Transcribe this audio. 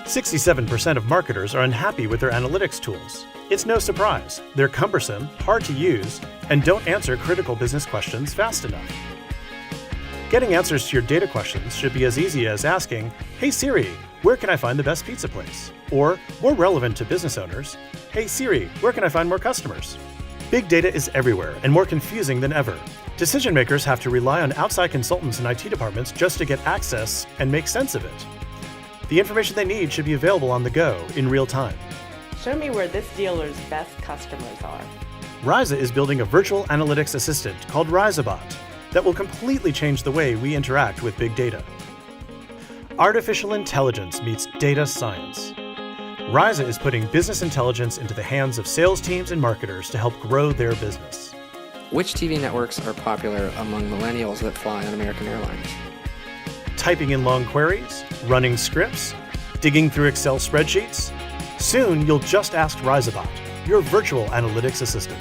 67% of marketers are unhappy with their analytics tools. It's no surprise. They're cumbersome, hard to use, and don't answer critical business questions fast enough. Getting answers to your data questions should be as easy as asking, "Hey Siri, where can I find the best pizza place?" Or, more relevant to business owners, "Hey Siri, where can I find more customers?" Big data is everywhere and more confusing than ever. Decision makers have to rely on outside consultants and IT departments just to get access and make sense of it. The information they need should be available on the go in real time. Show me where this dealer's best customers are. Ryza is building a virtual analytics assistant called RyzaBot that will completely change the way we interact with big data. Artificial intelligence meets data science. Ryza is putting business intelligence into the hands of sales teams and marketers to help grow their business. Which TV networks are popular among millennials that fly on American Airlines? Typing in long queries, running scripts, digging through Excel spreadsheets? Soon, you'll just ask RyzaBot, your virtual analytics assistant.